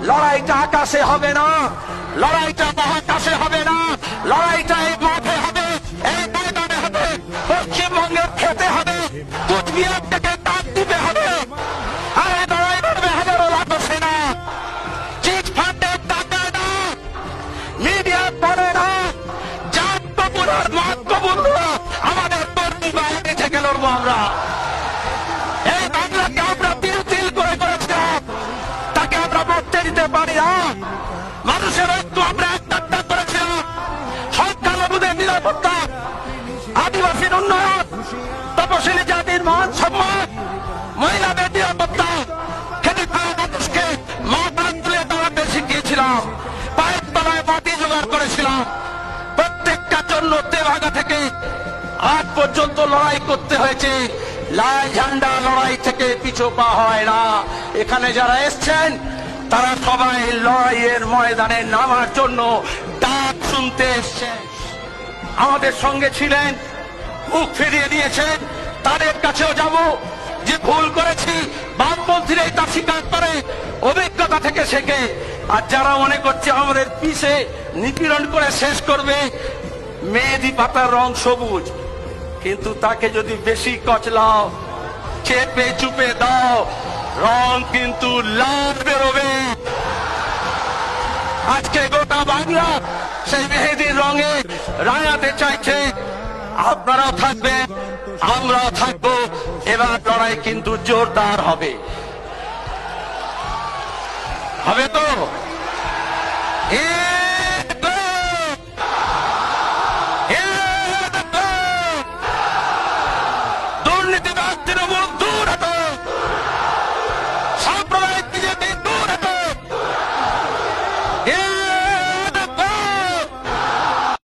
লড়াইটা আকাশে হবে না, লড়াইটা মহাকাশে হবে না, লড়াইটা এই মাঠে হবে, এই ময়দানে হবে, পশ্চিমবঙ্গের খেতে হবে, কুচবিহার থেকে ডাক দিতে হবে। আর এই লড়াই করবে হাজারো লাখো সেনা। চিট ফান্ডের টাকা না, মিডিয়া পড়ে না, জাত কবুল আর মাত কবুল না, আমাদের তরুণ বাহিনী থেকে লড়বো আমরা। এই বাংলাকে আমরা তিল তিল করে করেছিলাম, তাকে আমরা মরতে দিতে পারি না। মানুষের ঐক্য আমরা একটা করেছিলাম, সংখ্যালঘুদের নিরাপত্তা, আদিবাসীর উন্নয়ন, তপশিলি জাতির মান সম্মান, মহিলাদের নিরাপত্তা, খেতে খাওয়া মানুষকে মা প্রাণ তুলে দাঁড়াতে শিখিয়েছিলাম, পায়ের তলায় মাটি জোগাড় করেছিলাম। প্রত্যেকটা জন্য তেভাগা থেকে আজ পর্যন্ত লড়াই করতে হয়েছে। লাল ঝান্ডা লড়াই থেকে পিছু পা হয় না। এখানে যারা এসছেন তারা সবাই লড়াইয়ের ময়দানে নামার জন্য ডাক শুনতে এসছেন। আমাদের সঙ্গে ছিলেন, মুখ ফিরিয়ে দিয়েছেন, তাদের কাছেও যাব। যে ভুল করেছি বামপন্থীরাই তা স্বীকার করে, অভিজ্ঞতা থেকে শেখে। আর যারা মনে করছে আমাদের পিছে নিপীড়ন করে শেষ করবে, মেহেদি পাতার রং সবুজ, কিন্তু তাকে যদি বেশি কচলাও, চেপে চুপে দাও, রং কিন্তু লাল বেরোবে। আজকে গোটা বাংলা সেই মেহেদির রঙে রাঙাতে চাইছে। আপনারাও থাকবেন, আমরাও থাকবো। এবার লড়াই কিন্তু জোরদার হবে, হবে তো?